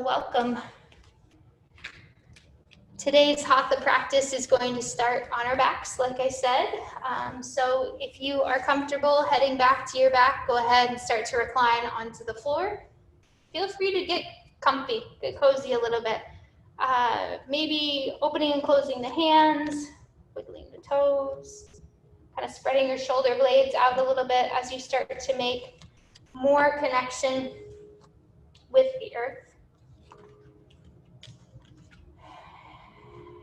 welcome. Today's Hatha practice is going to start on our backs, like I said. So if you are comfortable heading back to your back, go ahead and start to recline onto the floor. Feel free to get comfy, get cozy a little bit. Maybe opening and closing the hands, wiggling the toes, kind of spreading your shoulder blades out a little bit as you start to make more connection with the earth.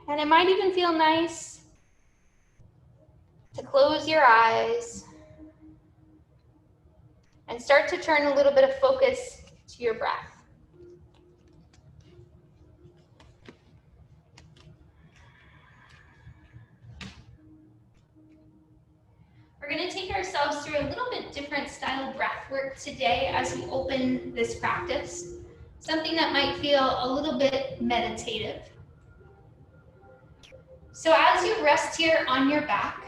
And it might even feel nice to close your eyes and start to turn a little bit of focus to your breath. We're going to take ourselves through a little bit different style breath work today as we open this practice. Something that might feel a little bit meditative. So as you rest here on your back,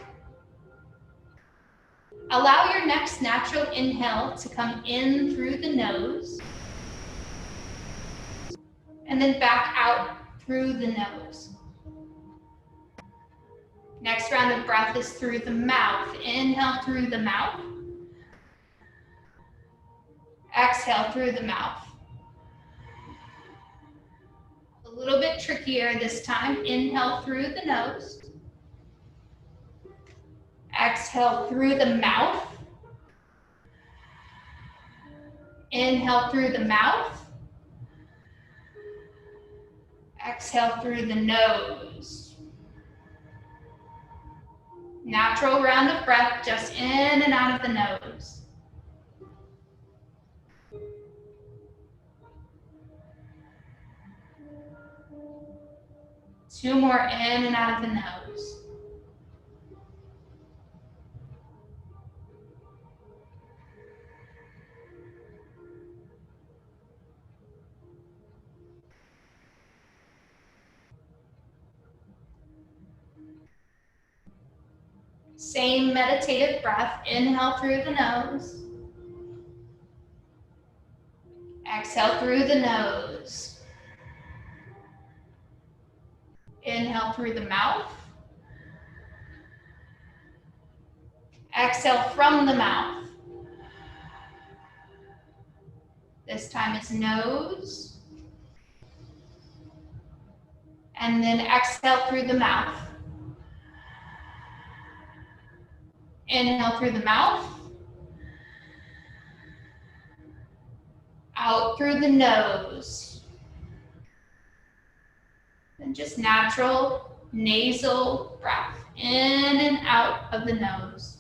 allow your next natural inhale to come in through the nose and then back out through the nose. Next round of breath is through the mouth. Inhale through the mouth. Exhale through the mouth. A little bit trickier this time. Inhale through the nose. Exhale through the mouth. Inhale through the mouth. Exhale through the nose. Natural round of breath, just in and out of the nose. Two more in and out of the nose. Same meditative breath. Inhale through the nose. Exhale through the nose. Inhale through the mouth. Exhale from the mouth. This time it's nose. And then exhale through the mouth. Inhale through the mouth. Out through the nose. And just natural nasal breath in and out of the nose.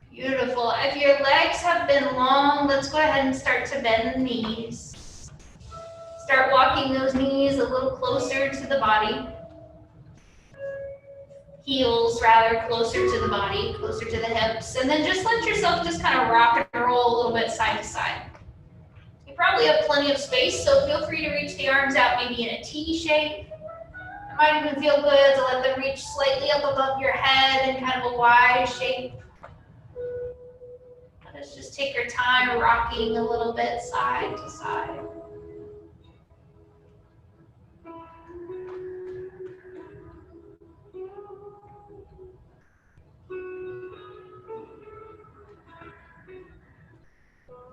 Beautiful. If your legs have been long, let's go ahead and start to bend the knees. Start walking those knees a little closer to the body. Heels rather closer to the body, closer to the hips, and then just let yourself just kind of rock and roll a little bit side to side. You probably have plenty of space, so feel free to reach the arms out maybe in a T shape. It might even feel good to let them reach slightly up above your head in kind of a Y shape. Let's just take your time rocking a little bit side to side.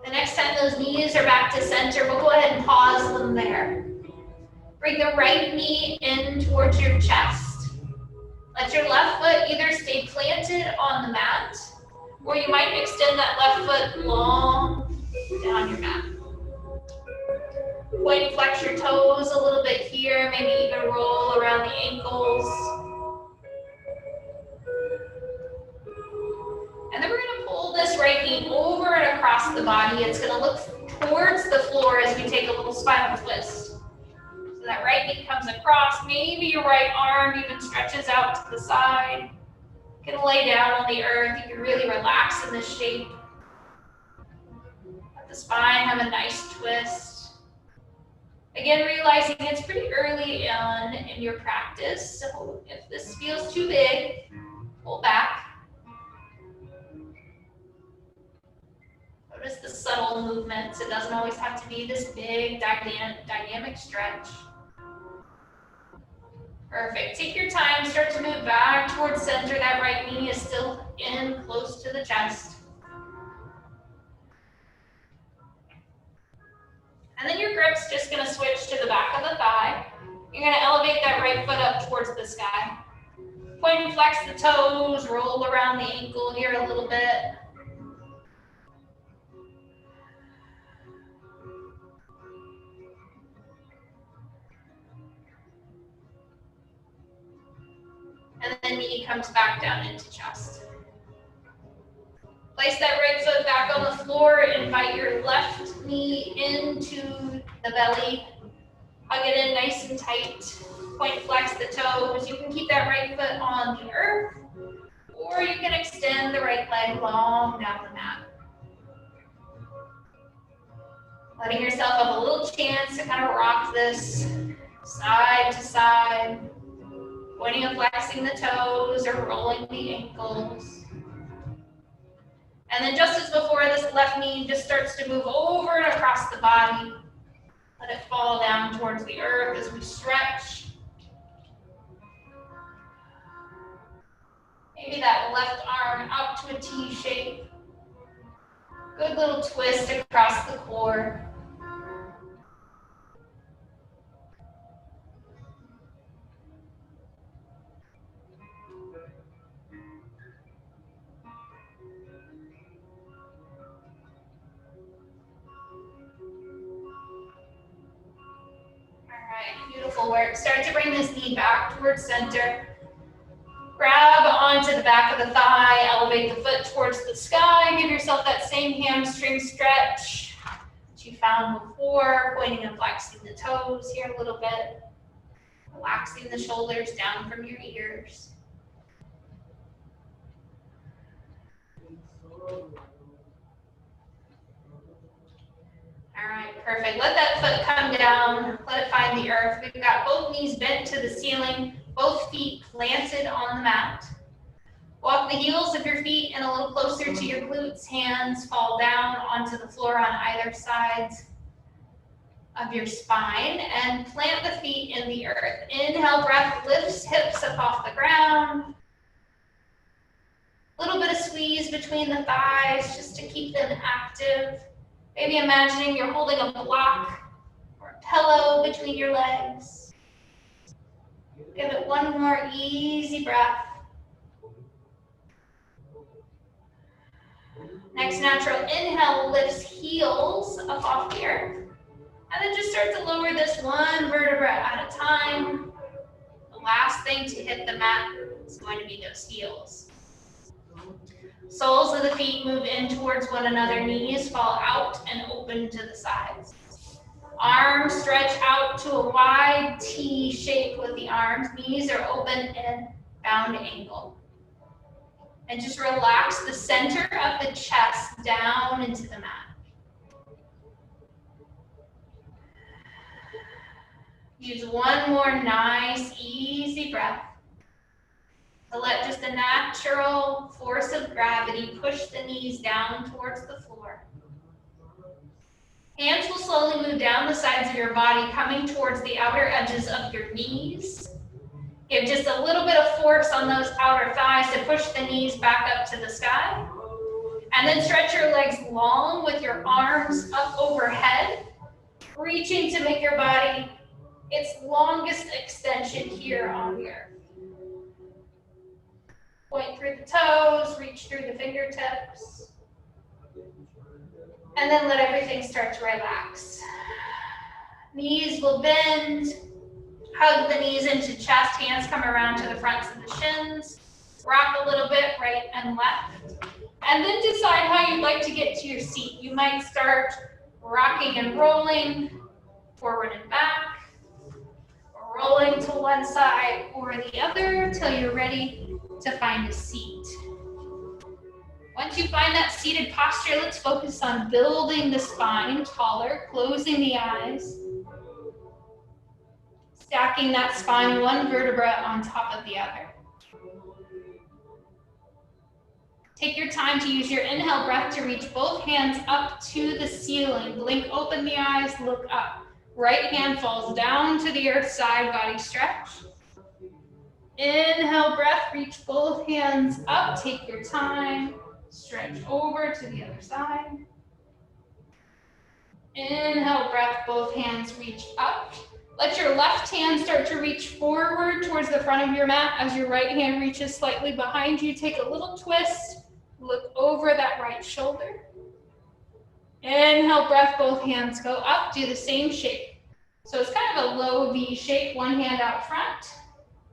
The next time those knees are back to center, we'll go ahead and pause them there. Bring the right knee in towards your chest. Let your left foot either stay planted on the mat, or you might extend that left foot long down your mat. Point and flex your toes a little bit here, maybe even roll around the ankles. And then we're going to pull this right knee over and across the body. It's going to look towards the floor as we take a little spinal twist. So that right knee comes across. Maybe your right arm even stretches out to the side. You can lay down on the earth. You can really relax in this shape. Let the spine have a nice twist. Again, realizing it's pretty early on in your practice, so if this feels too big, pull back. Notice the subtle movements. It doesn't always have to be this big dynamic stretch. Perfect. Take your time, start to move back towards center. That right knee is still in close to the chest. And then your grip's just gonna switch to the back of the thigh. You're gonna elevate that right foot up towards the sky. Point and flex the toes, roll around the ankle here a little bit. And then knee comes back down into chest. Place that right foot back on the floor. Invite your left knee into the belly. Hug it in nice and tight. Point, flex the toes. You can keep that right foot on the earth, or you can extend the right leg long down the mat. Letting yourself have a little chance to kind of rock this side to side. Pointing and flexing the toes or rolling the ankles. And then just as before, this left knee just starts to move over and across the body. Let it fall down towards the earth as we stretch. Maybe that left arm out to a T shape. Good little twist across the core. Beautiful work. Start to bring this knee back towards center. Grab onto the back of the thigh, elevate the foot towards the sky. Give yourself that same hamstring stretch that you found before, pointing and flexing the toes here a little bit. Relaxing the shoulders down from your ears. All right, perfect. Let that foot come down. Let it find the earth. We've got both knees bent to the ceiling, both feet planted on the mat. Walk the heels of your feet in a little closer to your glutes. Hands fall down onto the floor on either sides of your spine and plant the feet in the earth. Inhale, breath lifts hips up off the ground. A little bit of squeeze between the thighs just to keep them active. Maybe imagining you're holding a block or a pillow between your legs. Give it one more easy breath. Next natural inhale lifts heels up off the earth. And then just start to lower this one vertebra at a time. The last thing to hit the mat is going to be those heels. Soles of the feet move in towards one another. Knees fall out and open to the sides. Arms stretch out to a wide T shape with the arms. Knees are open in bound angle. And just relax the center of the chest down into the mat. Use one more nice, easy breath to let just the natural force of gravity push the knees down towards the floor. Hands will slowly move down the sides of your body, coming towards the outer edges of your knees. Give just a little bit of force on those outer thighs to push the knees back up to the sky. And then stretch your legs long with your arms up overhead, reaching to make your body its longest extension here on the earth. Point through the toes, reach through the fingertips. And then let everything start to relax. Knees will bend. Hug the knees into chest. Hands come around to the fronts of the shins. Rock a little bit right and left. And then decide how you'd like to get to your seat. You might start rocking and rolling forward and back, rolling to one side or the other till you're ready to find a seat. Once you find that seated posture, let's focus on building the spine taller, closing the eyes. Stacking that spine one vertebra on top of the other. Take your time to use your inhale breath to reach both hands up to the ceiling. Blink open the eyes, look up. Right hand falls down to the earth, side body stretch. Inhale breath, reach both hands up, take your time. Stretch over to the other side. Inhale breath, both hands reach up. Let your left hand start to reach forward towards the front of your mat as your right hand reaches slightly behind you. Take a little twist. Look over that right shoulder. Inhale breath, both hands go up. Do the same shape. So it's kind of a low V shape. One hand out front,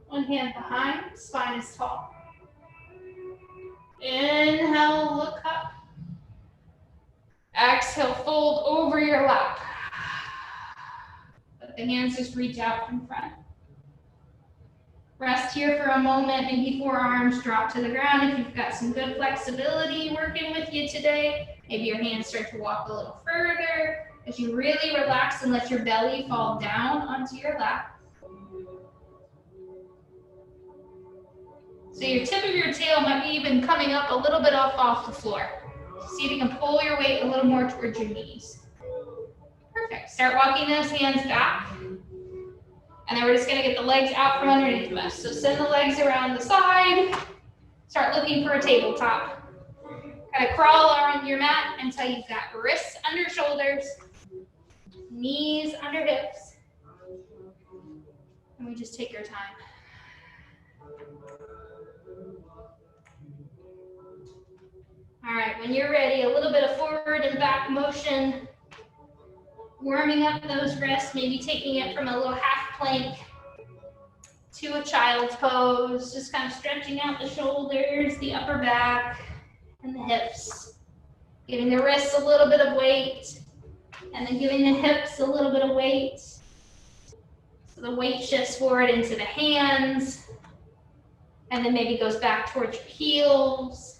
one hand behind. Spine is tall. Inhale, look up. Exhale, fold over your lap. Let the hands just reach out in front. Rest here for a moment, maybe forearms drop to the ground if you've got some good flexibility working with you today. Maybe your hands start to walk a little further as you really relax and let your belly fall down onto your lap. So your tip of your tail might be even coming up a little bit off the floor. See if you can pull your weight a little more towards your knees. Perfect. Start walking those hands back. And then we're just gonna get the legs out from underneath of us. So send the legs around the side. Start looking for a tabletop. Kind of crawl around your mat until you've got wrists under shoulders, knees under hips. And we just take your time. All right, when you're ready, a little bit of forward and back motion. Warming up those wrists, maybe taking it from a little half plank to a child's pose, just kind of stretching out the shoulders, the upper back, and the hips. Giving the wrists a little bit of weight, and then giving the hips a little bit of weight. So the weight shifts forward into the hands, and then maybe goes back towards your heels.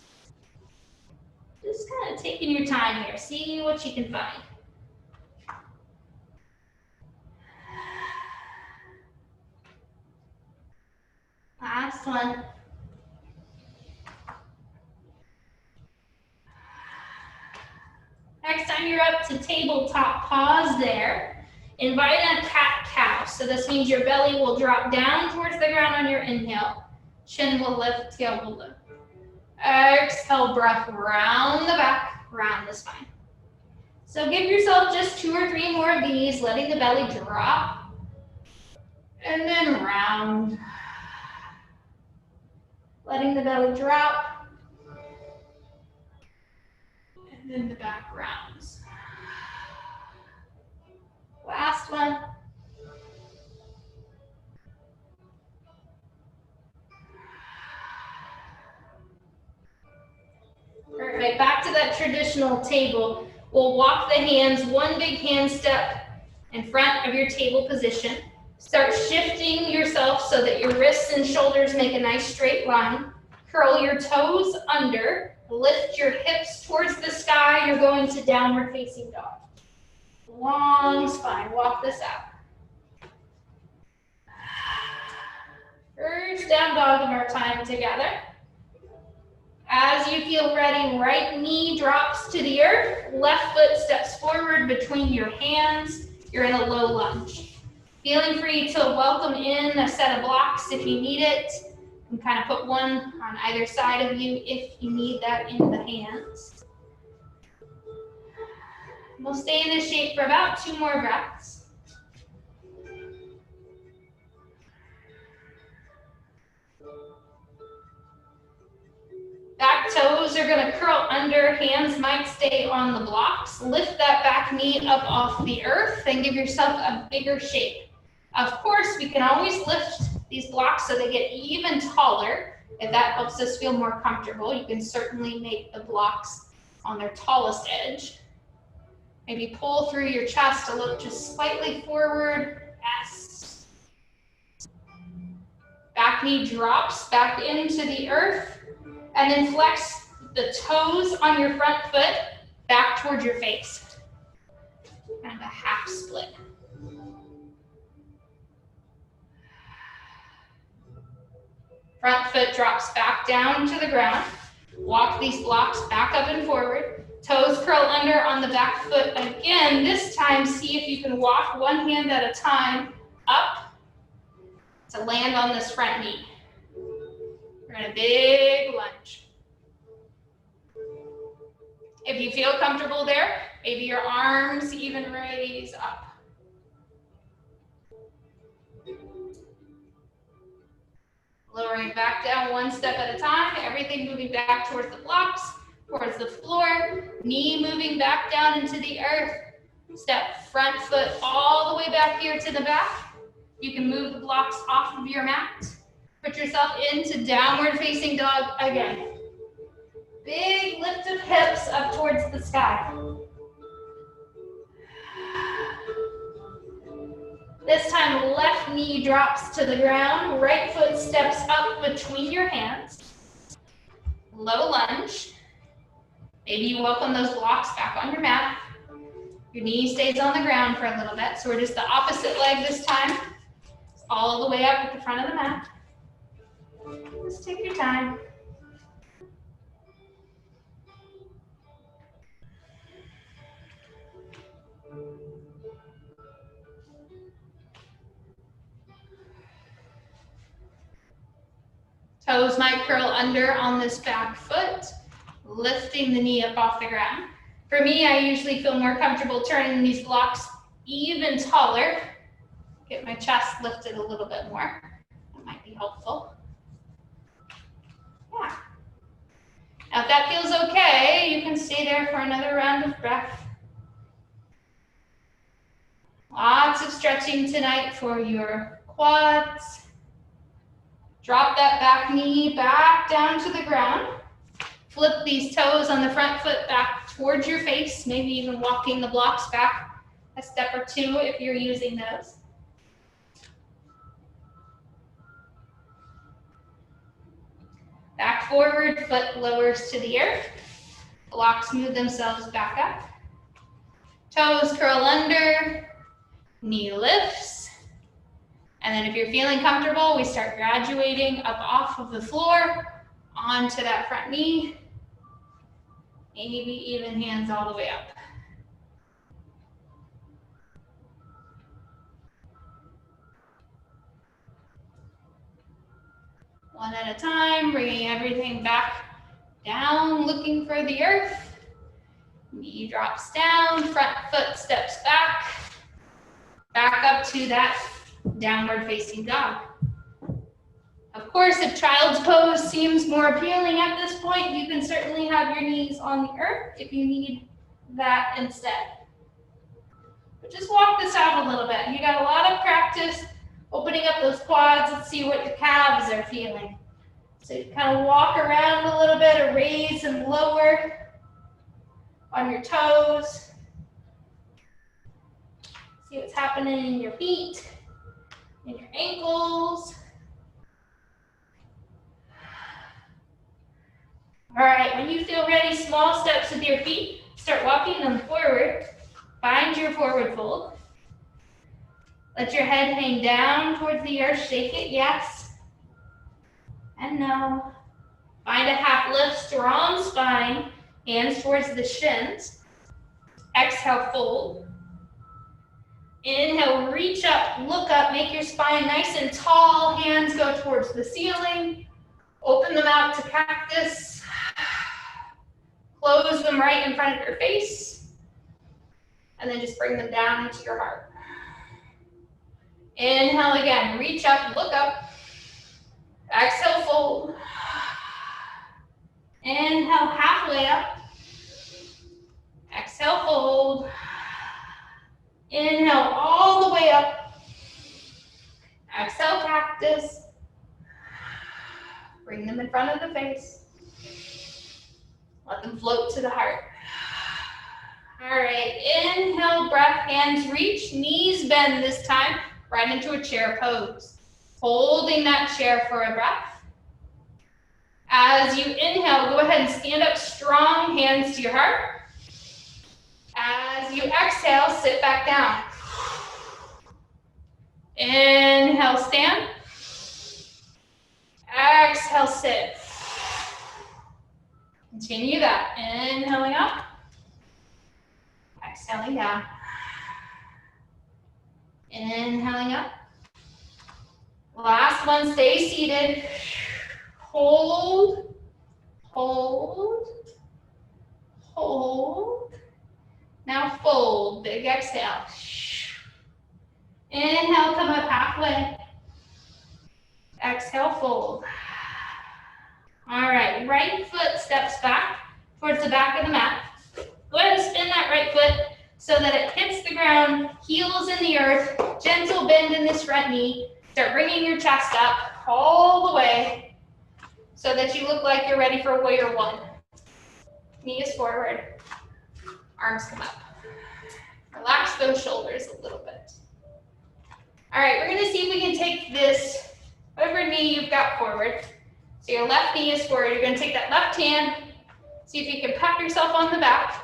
Just kind of taking your time here, see what you can find. Last one. Next time you're up to tabletop, pause there. Invite a cat-cow. So this means your belly will drop down towards the ground on your inhale. Chin will lift, tail will lift. Exhale, breath round the back, round the spine. So give yourself just 2 or 3 more of these, letting the belly drop. And then round. Letting the belly drop. And then the back rounds. Last one. Perfect, back to that traditional table. We'll walk the hands, one big hand step in front of your table position. Start shifting yourself so that your wrists and shoulders make a nice straight line. Curl your toes under, lift your hips towards the sky. You're going to downward facing dog. Long spine, walk this out. First down dog of our time together. As you feel ready, right knee drops to the earth, left foot steps forward between your hands. You're in a low lunge. Feeling free to welcome in a set of blocks if you need it. You can kind of put one on either side of you if you need that in the hands. We'll stay in this shape for about 2 more breaths. Back toes are going to curl under, hands might stay on the blocks. Lift that back knee up off the earth and give yourself a bigger shape. Of course, we can always lift these blocks so they get even taller. If that helps us feel more comfortable, you can certainly make the blocks on their tallest edge. Maybe pull through your chest a little, just slightly forward. Yes. Back knee drops back into the earth. And then flex the toes on your front foot back towards your face. Kind of a half split. Front foot drops back down to the ground. Walk these blocks back up and forward. Toes curl under on the back foot again. This time, see if you can walk one hand at a time up to land on this front knee. We're in a big lunge. If you feel comfortable there, maybe your arms even raise up. Lowering back down one step at a time, everything moving back towards the blocks, towards the floor, knee moving back down into the earth. Step front foot all the way back here to the back. You can move the blocks off of your mat. Put yourself into downward facing dog again. Big lift of hips up towards the sky. This time, left knee drops to the ground, right foot steps up between your hands. Low lunge. Maybe you welcome those blocks back on your mat. Your knee stays on the ground for a little bit, so we're just the opposite leg this time. All the way up at the front of the mat. Just take your time. Toes might curl under on this back foot, lifting the knee up off the ground. For me, I usually feel more comfortable turning these blocks even taller. Get my chest lifted a little bit more. That might be helpful. Yeah. Now if that feels okay, you can stay there for another round of breath. Lots of stretching tonight for your quads. Drop that back knee back down to the ground. Flip these toes on the front foot back towards your face, maybe even walking the blocks back a step or two if you're using those. Back forward, foot lowers to the earth. Blocks move themselves back up. Toes curl under, knee lifts. And then if you're feeling comfortable, we start graduating up off of the floor, onto that front knee. Maybe even hands all the way up. One at a time, bringing everything back down, looking for the earth. Knee drops down, front foot steps back. Back up to that downward facing dog. Of course, if child's pose seems more appealing at this point, you can certainly have your knees on the earth if you need that instead. But just walk this out a little bit. You got a lot of practice opening up those quads. Let's see what your calves are feeling. So you kind of walk around a little bit, or raise and lower on your toes. See what's happening in your feet, in your ankles. All right, when you feel ready, small steps with your feet. Start walking them forward. Find your forward fold. Let your head hang down towards the earth. Shake it, yes. And no. Find a half lift, strong spine. Hands towards the shins. Exhale, fold. Inhale, reach up, look up, make your spine nice and tall. Hands go towards the ceiling. Open them out to cactus. Close them right in front of your face. And then just bring them down into your heart. Inhale again, reach up, look up. Exhale, fold. Inhale, halfway up. Exhale, fold. Inhale all the way up. Exhale, cactus. Bring them in front of the face. Let them float to the heart. All right, inhale, breath, hands reach, knees bend this time, right into a chair pose. Holding that chair for a breath. As you inhale, go ahead and stand up strong, hands to your heart. As you exhale, sit back down. Inhale, stand. Exhale, sit. Continue that. Inhaling up. Exhaling down. Inhaling up. Last one, stay seated. Hold, hold, hold. Now fold, big exhale. Inhale, come up halfway. Exhale, fold. All right, right foot steps back towards the back of the mat. Go ahead and spin that right foot so that it hits the ground, heels in the earth, gentle bend in this front knee. Start bringing your chest up all the way so that you look like you're ready for warrior one. Knee is forward, arms come up. Relax those shoulders a little bit. All right, we're gonna see if we can take this, whatever knee you've got forward. So your left knee is forward. You're gonna take that left hand, see if you can pat yourself on the back.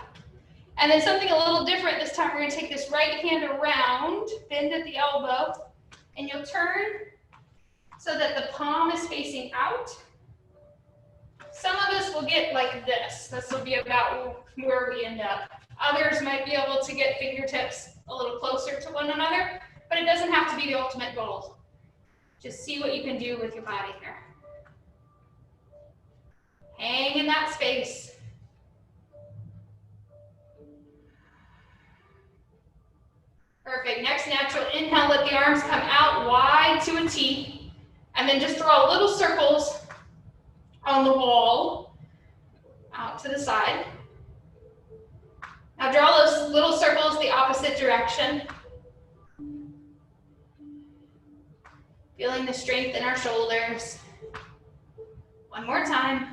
And then something a little different this time, we're gonna take this right hand around, bend at the elbow, and you'll turn so that the palm is facing out. Some of us will get like this. This will be about where we end up. Others might be able to get fingertips a little closer to one another, but it doesn't have to be the ultimate goal. Just see what you can do with your body here. Hang in that space. Perfect. Next natural inhale, let the arms come out wide to a T, and then just draw little circles on the wall out to the side. Now draw those little circles the opposite direction. Feeling the strength in our shoulders. One more time.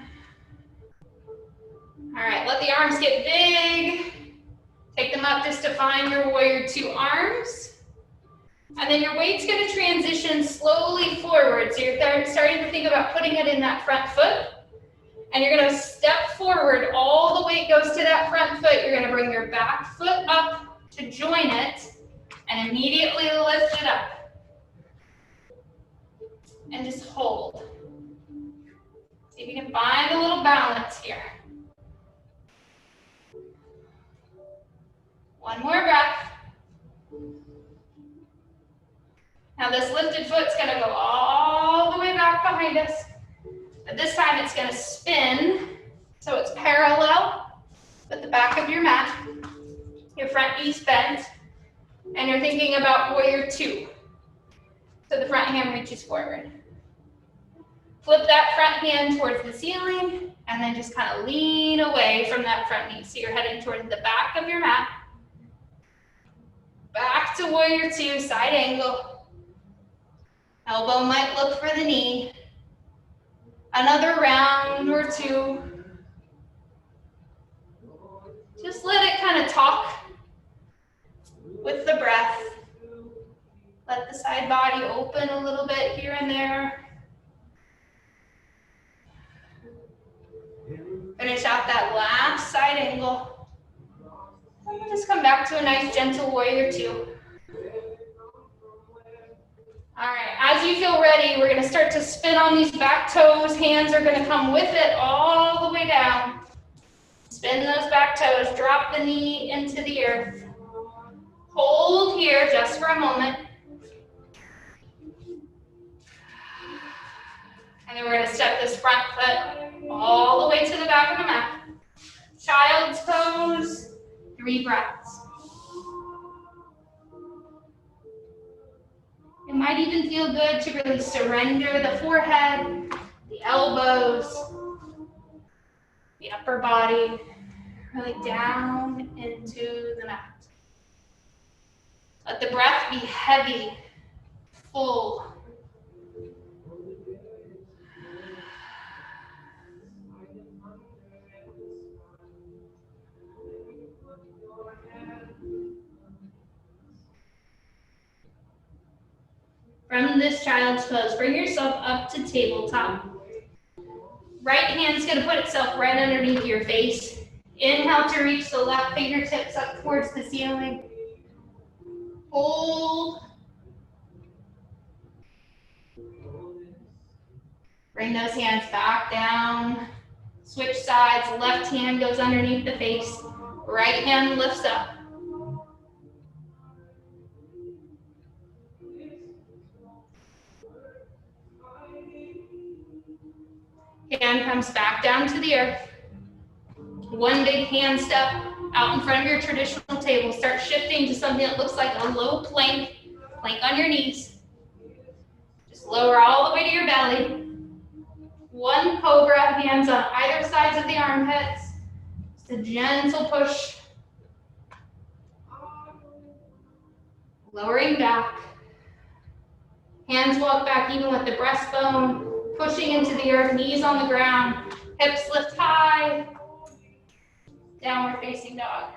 All right, let the arms get big. Take them up just to find your warrior two arms. And then your weight's gonna transition slowly forward. So you're starting to think about putting it in that front foot. And you're gonna step forward, all the weight goes to that front foot. You're gonna bring your back foot up to join it and immediately lift it up. And just hold. See if you can find a little balance here. One more breath. Now this lifted foot's gonna go all the way back behind us. But this time it's gonna spin, so it's parallel with the back of your mat. Your front knee's bent, and you're thinking about warrior two. So the front hand reaches forward. Flip that front hand towards the ceiling, and then just kind of lean away from that front knee. So you're heading towards the back of your mat. Back to warrior two, side angle. Elbow might look for the knee. Another round or two. Just let it kind of talk with the breath. Let the side body open a little bit here and there. Finish out that last side angle. And we'll just come back to a nice gentle warrior two. All right, as you feel ready, we're gonna start to spin on these back toes. Hands are gonna come with it all the way down. Spin those back toes, drop the knee into the earth. Hold here just for a moment. And then we're gonna step this front foot all the way to the back of the mat. Child's pose, 3 breaths. It might even feel good to really surrender the forehead, the elbows, the upper body, really down into the mat. Let the breath be heavy, full. From this child's pose, bring yourself up to tabletop. Right hand's gonna put itself right underneath your face. Inhale to reach the left fingertips up towards the ceiling. Hold. Bring those hands back down. Switch sides. Left hand goes underneath the face. Right hand lifts up. Hand comes back down to the earth. One big hand step out in front of your traditional table. Start shifting to something that looks like a low plank. Plank on your knees. Just lower all the way to your belly. One cobra, hands on either sides of the armpits. Just a gentle push. Lowering back. Hands walk back even with the breastbone. Pushing into the earth, knees on the ground. Hips lift high. Downward facing dog.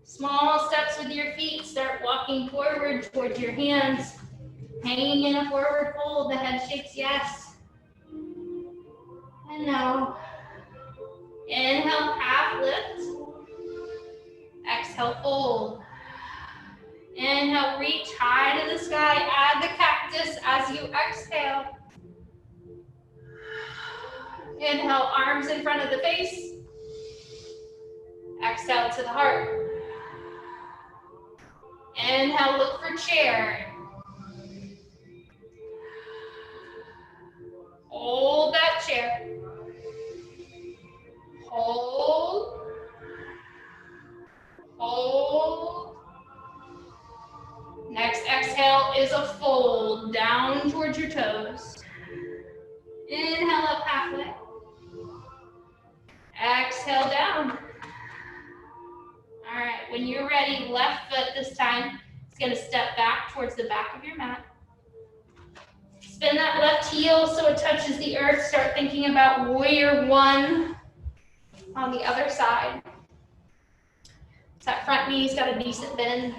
Small steps with your feet. Start walking forward towards your hands. Hanging in a forward fold. The head shakes yes. And no. Inhale, half lift. Exhale, fold. Inhale, reach high to the sky. Add the cactus as you exhale. Inhale, arms in front of the face. Exhale to the heart. Inhale, look for chair. Hold that chair. Hold. Hold. Next exhale is a fold down towards your toes. Inhale up halfway. Exhale down. All right, when you're ready, left foot this time is going to step back towards the back of your mat. Spin that left heel so it touches the earth. Start thinking about warrior one on the other side. So that front knee's got a decent bend.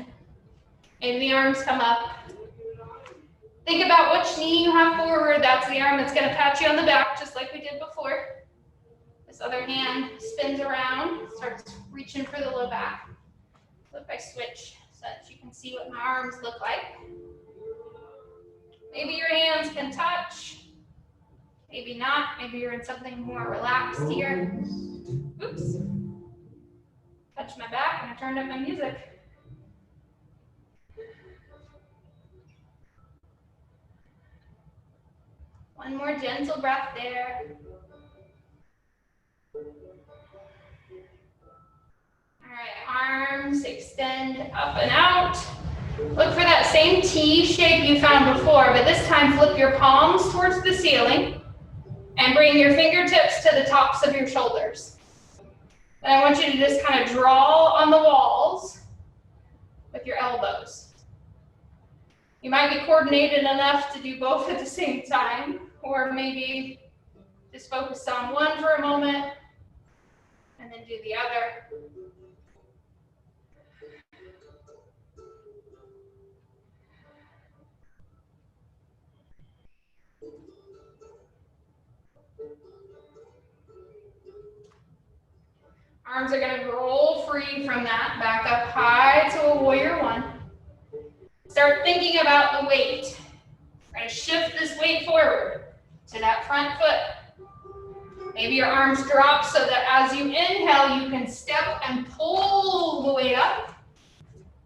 Maybe the arms come up. Think about which knee you have forward. That's the arm that's going to pat you on the back, just like we did before. This other hand spins around, starts reaching for the low back. Flip I switch so that you can see what my arms look like. Maybe your hands can touch. Maybe not. Maybe you're in something more relaxed here. Oops. Touched my back and I turned up my music. One more gentle breath there. All right, arms extend up and out. Look for that same T shape you found before, but this time flip your palms towards the ceiling and bring your fingertips to the tops of your shoulders. Then I want you to just kind of draw on the walls with your elbows. You might be coordinated enough to do both at the same time, or maybe just focus on one for a moment and then do the other. Arms are going to roll free from that, back up high to a warrior one. Start thinking about the weight. We're going to shift this weight forward to that front foot. Maybe your arms drop so that as you inhale, you can step and pull the weight up,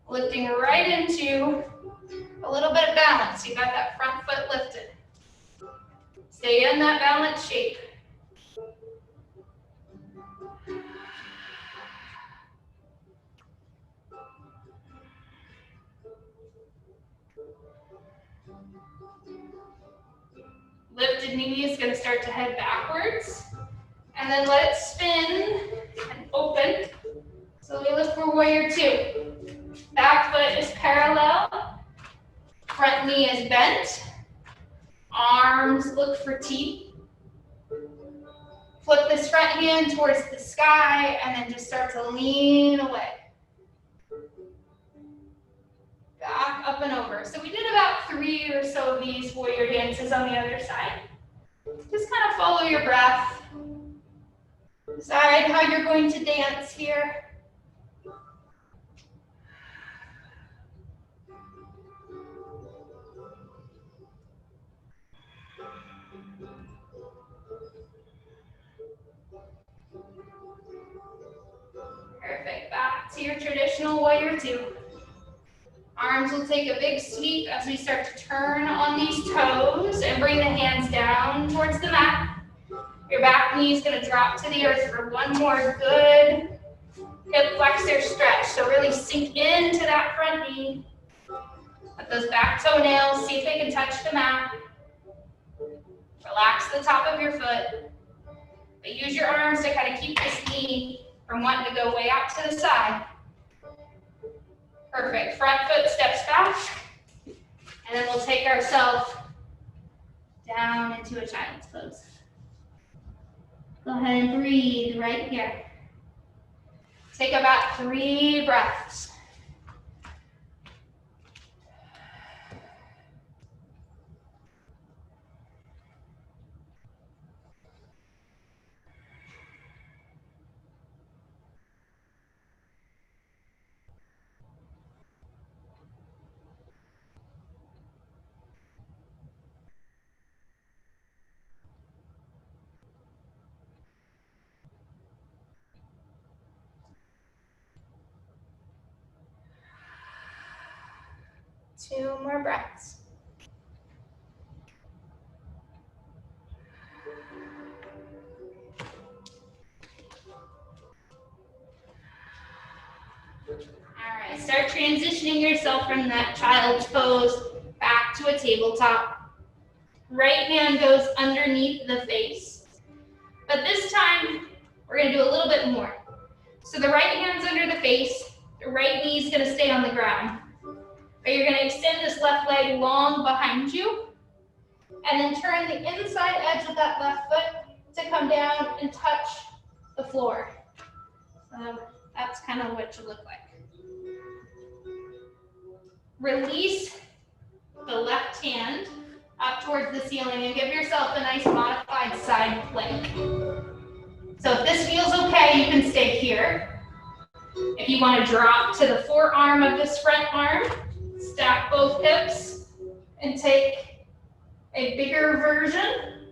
lifting right into a little bit of balance. You got that front foot lifted. Stay in that balanced shape. Lifted knee is going to start to head backwards. And then let it spin and open. So we look for warrior two. Back foot is parallel. Front knee is bent. Arms look for T. Flip this front hand towards the sky and then just start to lean away. Back, up and over. So we did about 3 or so of these warrior dances on the other side. Just kind of follow your breath. Decide how you're going to dance here. to your traditional warrior two. Arms will take a big sweep as we start to turn on these toes and bring the hands down towards the mat. Your back knee is going to drop to the earth for one more good hip flexor stretch. So really sink into that front knee. Let those back toenails, see if they can touch the mat. Relax the top of your foot. But use your arms to kind of keep this knee from wanting to go way out to the side. Perfect. Front foot steps back. And then we'll take ourselves down into a child's pose. Go ahead and breathe right here. Take about 3 breaths. Two more breaths. All right, start transitioning yourself from that child's pose back to a tabletop. Right hand goes underneath the face. But this time, we're gonna do a little bit more. So the right hand's under the face, the right knee's gonna stay on the ground. But you're gonna extend this left leg long behind you, and then turn the inside edge of that left foot to come down and touch the floor. So that's kind of what you look like. Release the left hand up towards the ceiling and give yourself a nice modified side plank. So if this feels okay, you can stay here. If you want to drop to the forearm of this front arm, stack both hips and take a bigger version.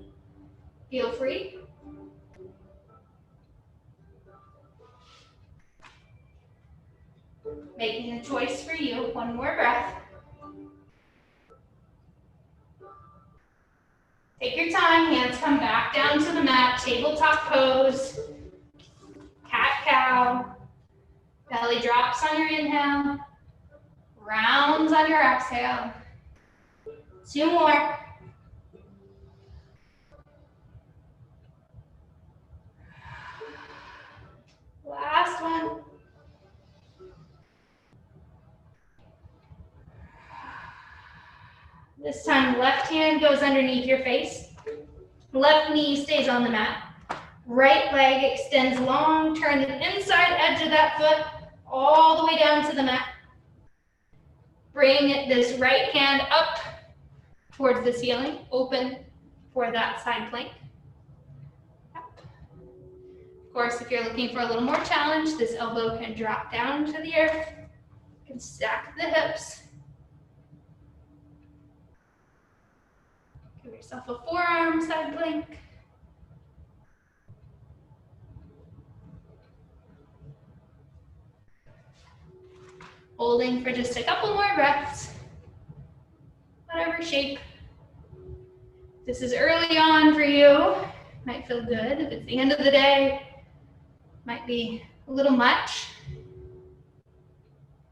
Feel free. Making a choice for you. One more breath. Take your time, hands come back down to the mat, tabletop pose, cat-cow, belly drops on your inhale, rounds on your exhale. 2 more. Last one. This time, left hand goes underneath your face. Left knee stays on the mat. Right leg extends long. Turn the inside edge of that foot all the way down to the mat. Bring this right hand up towards the ceiling. Open for that side plank. Of course, if you're looking for a little more challenge, this elbow can drop down to the earth. You can stack the hips. Give yourself a forearm side plank. Holding for just a couple more breaths. Whatever shape. This is early on for you. Might feel good. If it's the end of the day, might be a little much.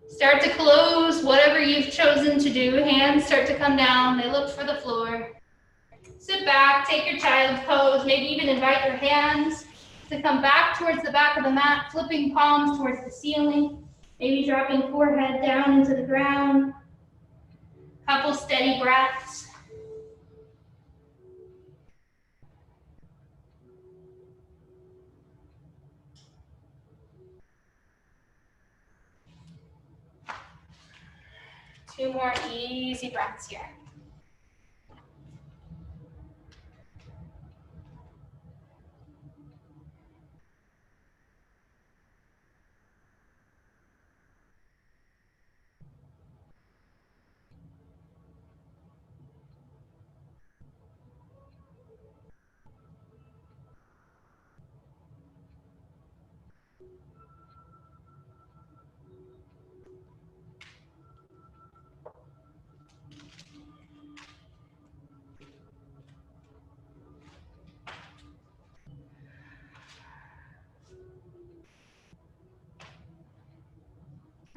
Start to close whatever you've chosen to do. Hands start to come down. They look for the floor. Sit back, take your child's pose, maybe even invite your hands to come back towards the back of the mat, flipping palms towards the ceiling, maybe dropping forehead down into the ground. Couple steady breaths. Two more easy breaths here.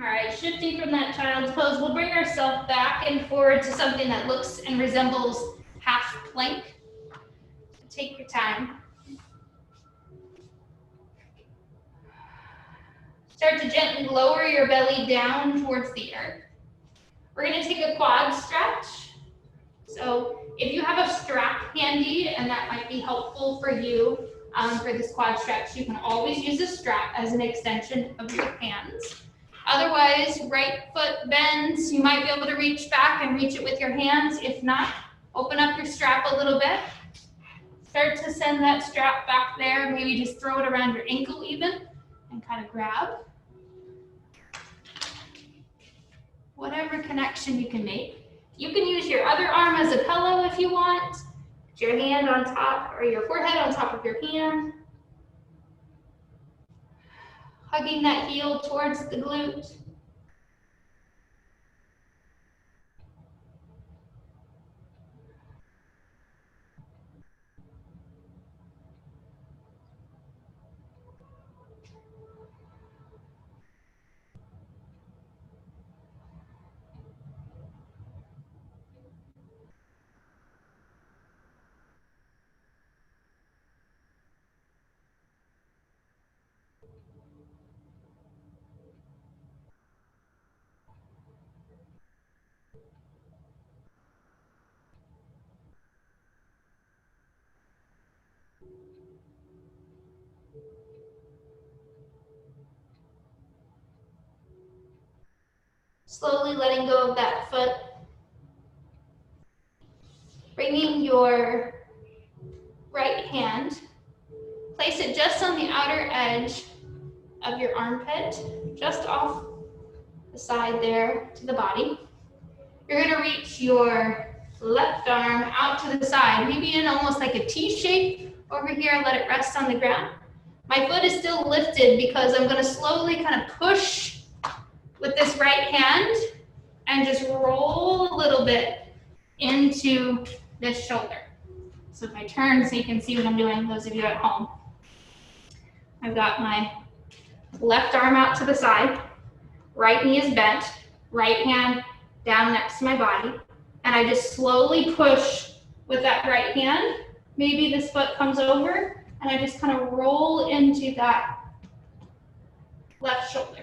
All right, shifting from that child's pose, we'll bring ourselves back and forward to something that looks and resembles half plank. So take your time. Start to gently lower your belly down towards the earth. We're going to take a quad stretch. So if you have a strap handy, and that might be helpful for you for this quad stretch, you can always use a strap as an extension of your hands. Otherwise, right foot bends, you might be able to reach back and reach it with your hands. If not, open up your strap a little bit. Start to send that strap back there. Maybe just throw it around your ankle even and kind of grab. Whatever connection you can make. You can use your other arm as a pillow if you want. Put your hand on top or your forehead on top of your hand. Hugging that heel towards the glute. Slowly letting go of that foot. Bringing your right hand, place it just on the outer edge of your armpit, just off the side there to the body. You're going to reach your left arm out to the side, maybe in almost like a T shape over here. Let it rest on the ground. My foot is still lifted because I'm going to slowly kind of push with this right hand and just roll a little bit into this shoulder. So if I turn so you can see what I'm doing, those of you at home. I've got my left arm out to the side, right knee is bent, right hand down next to my body, and I just slowly push with that right hand. Maybe this foot comes over, and I just kind of roll into that left shoulder.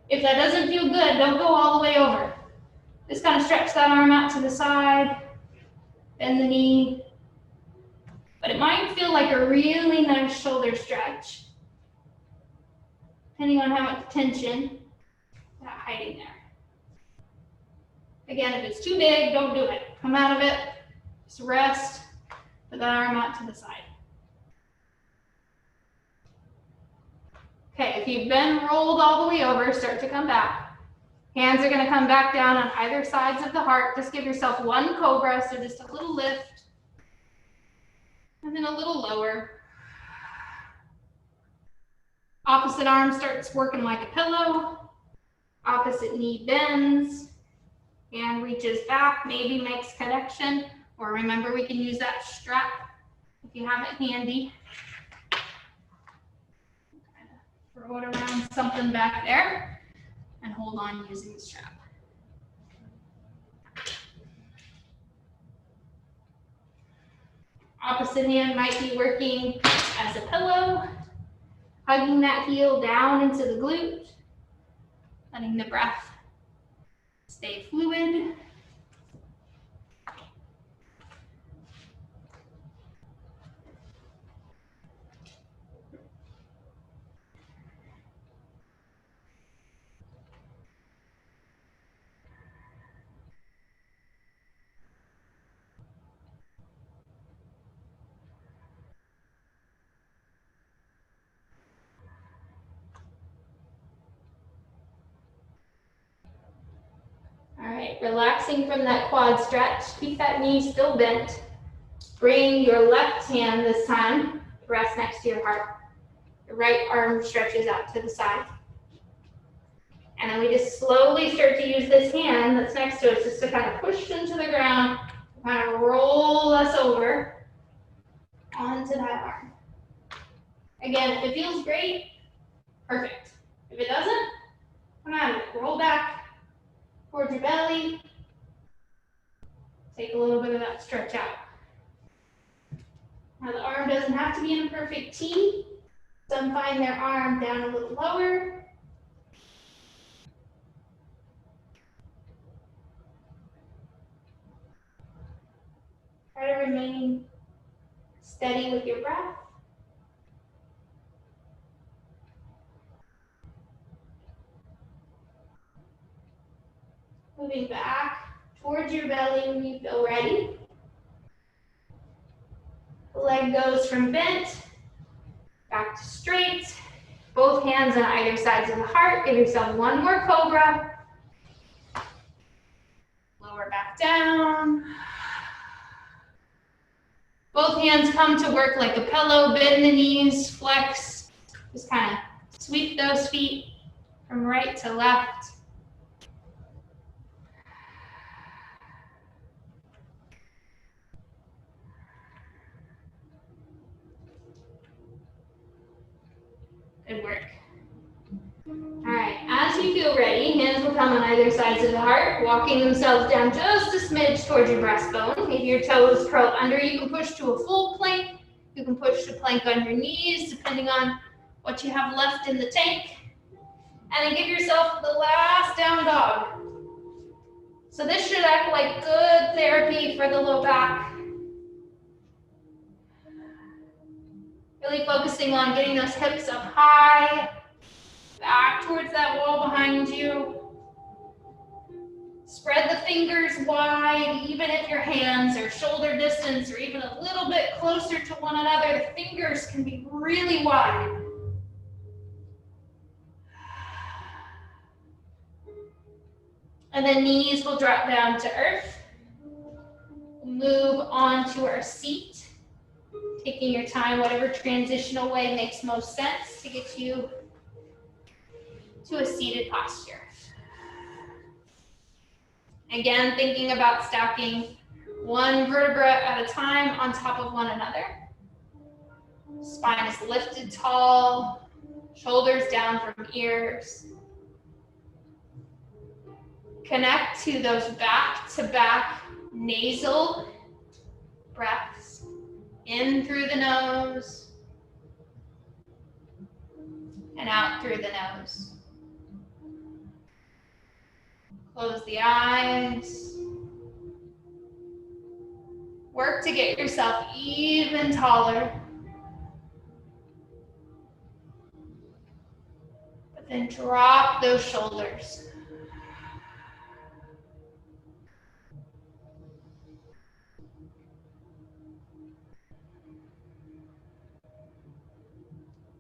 If that doesn't feel good, don't go all the way over. Just kind of stretch that arm out to the side, bend the knee. But it might feel like a really nice shoulder stretch, depending on how much tension is hiding there. Again, if it's too big, don't do it. Come out of it, just rest, put that arm out to the side. Okay, if you've been rolled all the way over, start to come back. Hands are gonna come back down on either sides of the heart. Just give yourself one cobra, so just a little lift, and then a little lower. Opposite arm starts working like a pillow. Opposite knee bends. Hand reaches back, maybe makes connection. Or remember, we can use that strap if you have it handy. Throw it around something back there and hold on using the strap. Opposite hand might be working as a pillow, hugging that heel down into the glute, letting the breath stay fluid. All right, relaxing from that quad stretch. Keep that knee still bent. Bring your left hand this time, rest next to your heart. Your right arm stretches out to the side. And then we just slowly start to use this hand that's next to us just to kind of push into the ground, kind of roll us over onto that arm. Again, if it feels great, perfect. If it doesn't, Come on, roll back towards your belly. Take a little bit of that stretch out. Now the arm doesn't have to be in a perfect T. Some find their arm down a little lower. Try to remain steady with your breath. Moving back towards your belly when you feel ready. The leg goes from bent back to straight. Both hands on either sides of the heart. Give yourself one more cobra. Lower back down. Both hands come to work like a pillow. Bend the knees, flex. Just kind of sweep those feet from right to left. Good work. All right, as you feel ready, hands will come on either sides of the heart, walking themselves down just a smidge towards your breastbone. Maybe your toes curl under. You can push to a full plank. You can push to plank on your knees, depending on what you have left in the tank. And then give yourself the last down dog. So this should act like good therapy for the low back. Really focusing on getting those hips up high, back towards that wall behind you. Spread the fingers wide, even if your hands are shoulder distance or even a little bit closer to one another. The fingers can be really wide. And then knees will drop down to earth. Move on to our seat. Taking your time, whatever transitional way makes most sense to get you to a seated posture. Again, thinking about stacking one vertebra at a time on top of one another. Spine is lifted tall, shoulders down from ears. Connect to those back-to-back nasal breaths. In through the nose and out through the nose. Close the eyes. Work to get yourself even taller. But then drop those shoulders.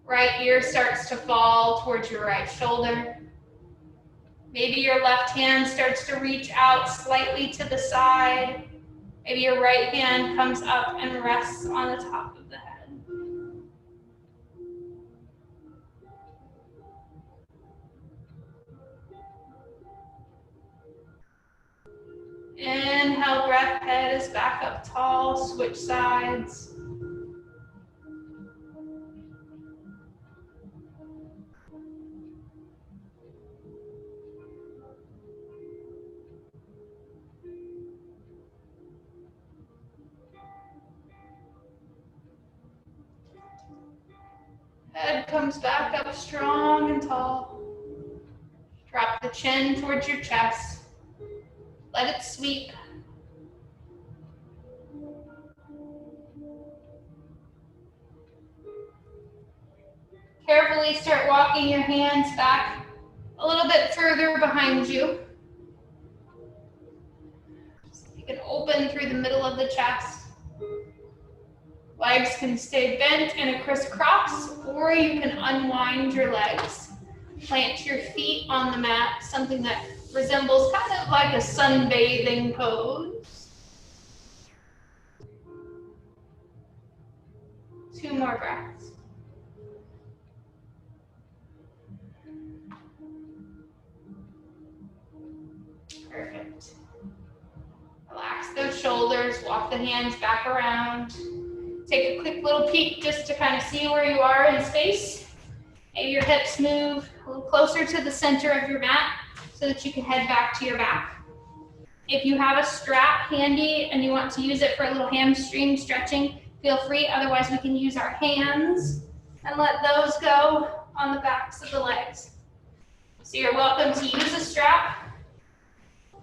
Right ear starts to fall towards your right shoulder. Maybe your left hand starts to reach out slightly to the side. Maybe your right hand comes up and rests on the top of the head. Inhale, breath, head is back up tall, switch sides. Head comes back up strong and tall. Drop the chin towards your chest. Let it sweep. Carefully start walking your hands back a little bit further behind you. So you can open through the middle of the chest. Legs can stay bent in a crisscross, or you can unwind your legs. Plant your feet on the mat, something that resembles kind of like a sunbathing pose. 2 more breaths. Perfect. Relax those shoulders, walk the hands back around. Take a quick little peek just to kind of see where you are in space. Maybe your hips move a little closer to the center of your mat so that you can head back to your back. If you have a strap handy and you want to use it for a little hamstring stretching, feel free. Otherwise, we can use our hands and let those go on the backs of the legs. So you're welcome to use a strap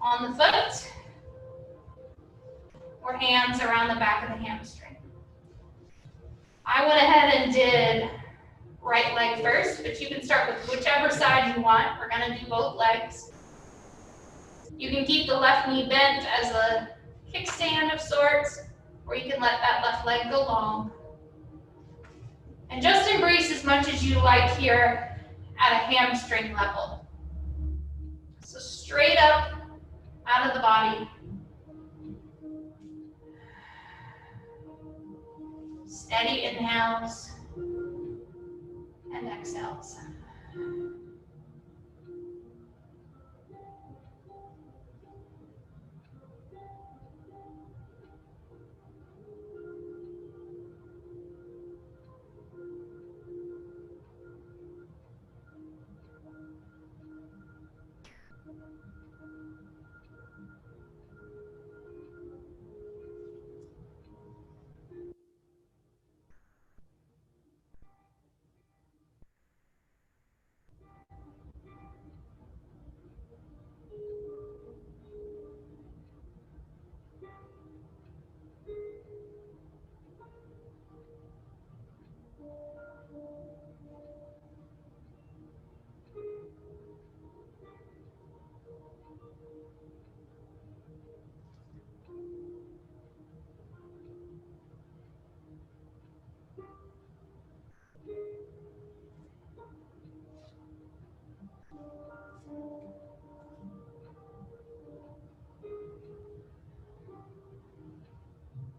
on the foot or hands around the back of the hamstring. I went ahead and did right leg first, but you can start with whichever side you want. We're gonna do both legs. You can keep the left knee bent as a kickstand of sorts, or you can let that left leg go long. And just embrace as much as you like here at a hamstring level. So straight up out of the body. Steady inhales and exhales.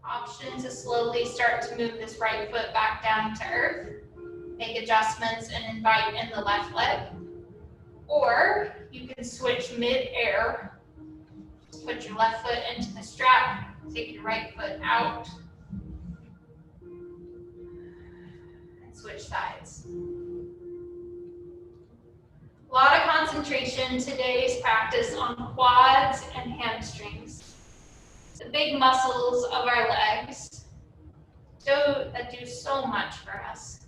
Option to slowly start to move this right foot back down to earth. Make adjustments and invite in the left leg. Or you can switch mid-air. Put your left foot into the strap, take your right foot out, and switch sides. A lot of concentration today's practice on quads and hamstrings. The big muscles of our legs that do so much for us.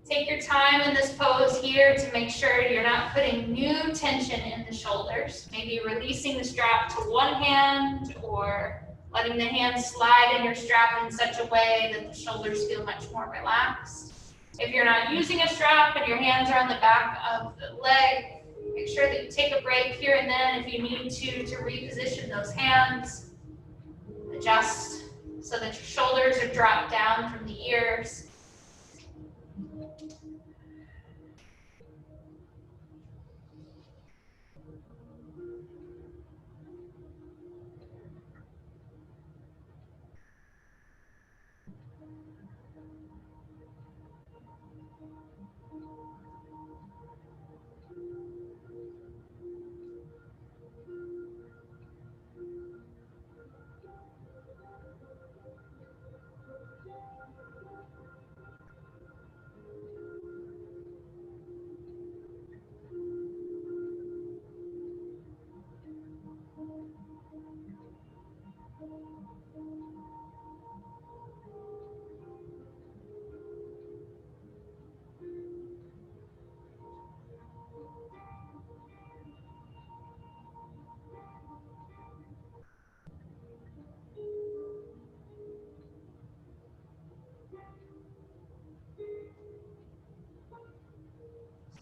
Take your time in this pose here to make sure you're not putting new tension in the shoulders. Maybe releasing the strap to one hand or letting the hand slide in your strap in such a way that the shoulders feel much more relaxed. If you're not using a strap and your hands are on the back of the leg, make sure that you take a break here and then if you need to reposition those hands. Adjust so that your shoulders are dropped down from the ears.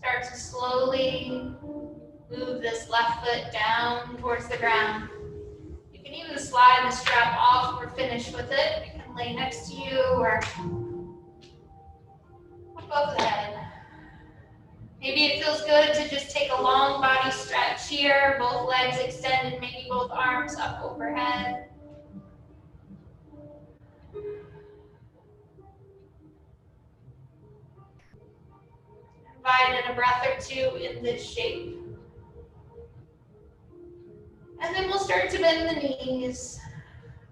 Start to slowly move this left foot down towards the ground. You can even slide the strap off or finish with it. It can lay next to you or above the head. Maybe it feels good to just take a long body stretch here, both legs extended, maybe both arms up overhead. Invite in a breath or two in this shape. And then we'll start to bend the knees.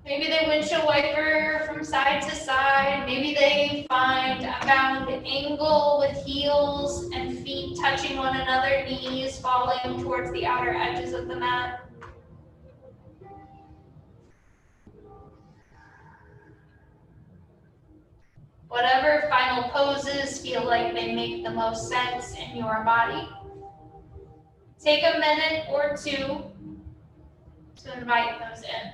Maybe they windshield wiper from side to side. Maybe they find a bound angle with heels and feet touching one another, knees falling towards the outer edges of the mat. Whatever final poses feel like they make the most sense in your body. Take a minute or two to invite those in.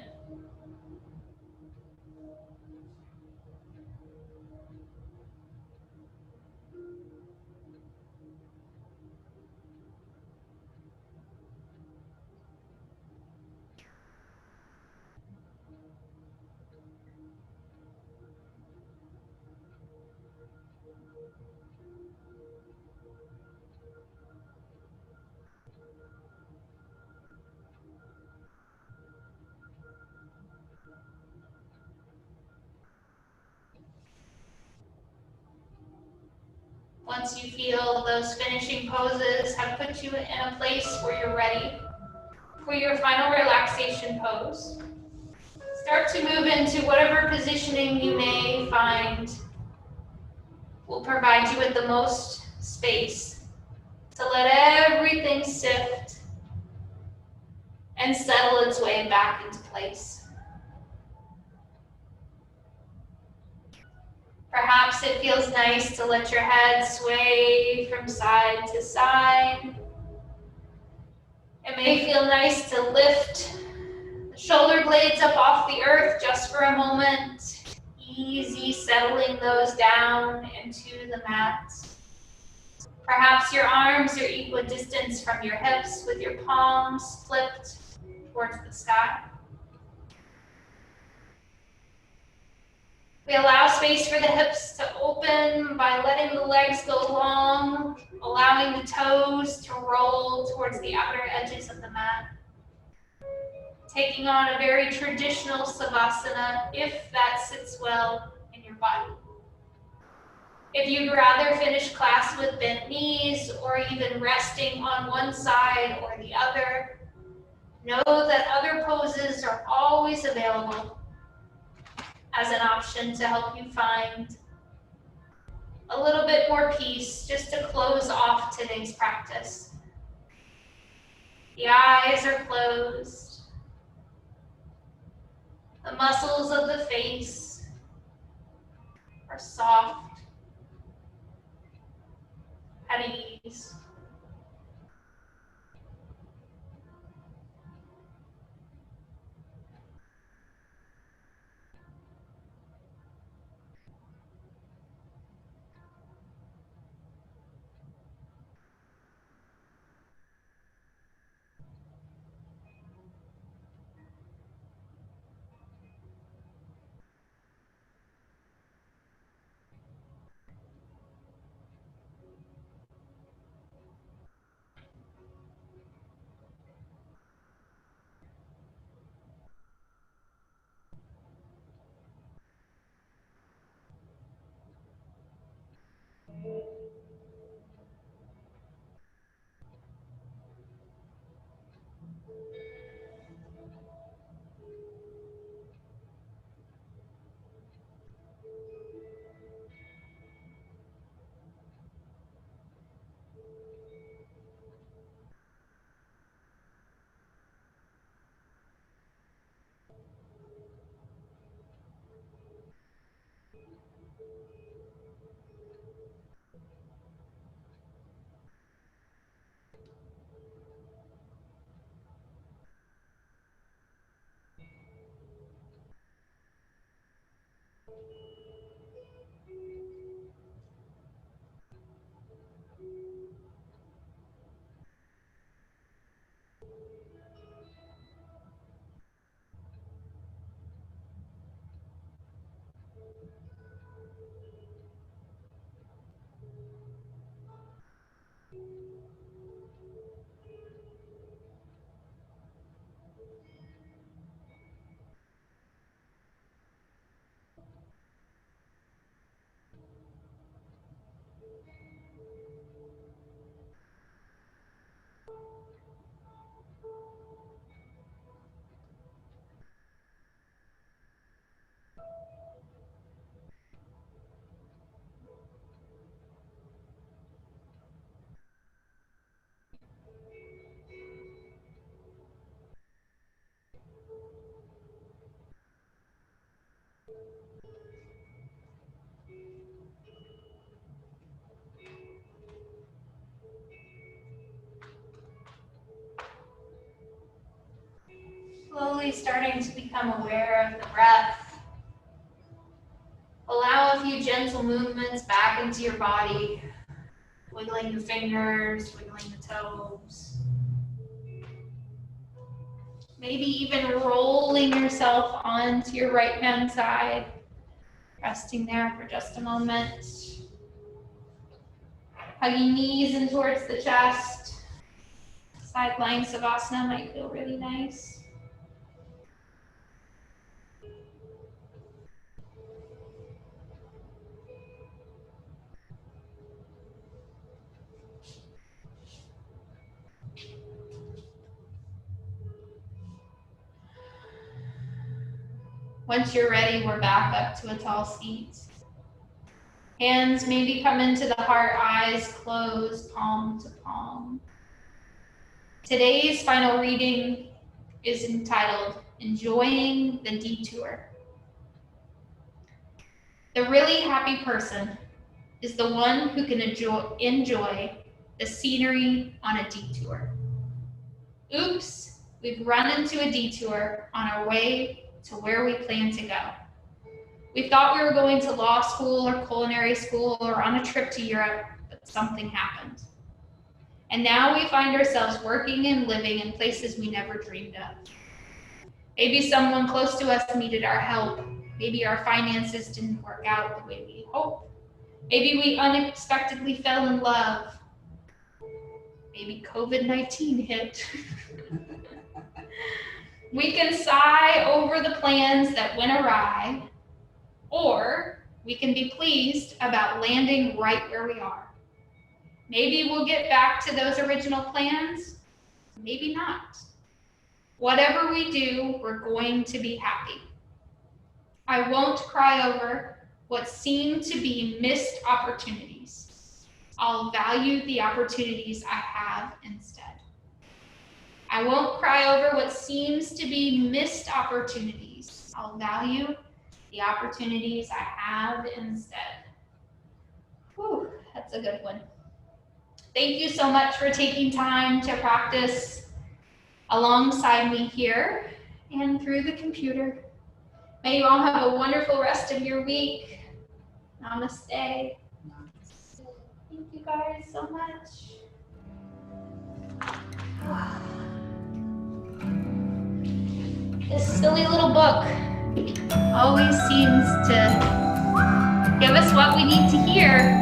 Once you feel those finishing poses have put you in a place where you're ready for your final relaxation pose, start to move into whatever positioning you may find will provide you with the most space to let everything sift and settle its way back into place. Perhaps it feels nice to let your head sway from side to side. It may feel nice to lift the shoulder blades up off the earth just for a moment. Easy settling those down into the mat. Perhaps your arms are equidistant from your hips with your palms flipped towards the sky. We allow space for the hips to open by letting the legs go long, allowing the toes to roll towards the outer edges of the mat. Taking on a very traditional savasana if that sits well in your body. If you'd rather finish class with bent knees or even resting on one side or the other, know that other poses are always available as an option to help you find a little bit more peace just to close off today's practice. The eyes are closed. The muscles of the face are soft, at ease. become aware of the breath. Allow a few gentle movements back into your body, wiggling the fingers, wiggling the toes. Maybe even rolling yourself onto your right hand side, resting there for just a moment. Hugging knees in towards the chest. Side lying savasana might feel really nice. Once you're ready, we're back up to a tall seat. Hands maybe come into the heart, eyes closed, palm to palm. Today's final reading is entitled, Enjoying the Detour. The really happy person is the one who can enjoy the scenery on a detour. Oops, we've run into a detour on our way to where we plan to go. We thought we were going to law school or culinary school or on a trip to Europe, but something happened. And now we find ourselves working and living in places we never dreamed of. Maybe someone close to us needed our help. Maybe our finances didn't work out the way we hoped. Maybe we unexpectedly fell in love. Maybe COVID-19 hit. We can sigh over the plans that went awry, or we can be pleased about landing right where we are. Maybe we'll get back to those original plans, maybe not. Whatever we do, we're going to be happy. I won't cry over what seem to be missed opportunities. I'll value the opportunities I have instead. I won't cry over what seems to be missed opportunities. I'll value the opportunities I have instead. Whew, that's a good one. Thank you so much for taking time to practice alongside me here and through the computer. May you all have a wonderful rest of your week. Namaste. Thank you guys so much. This silly little book always seems to give us what we need to hear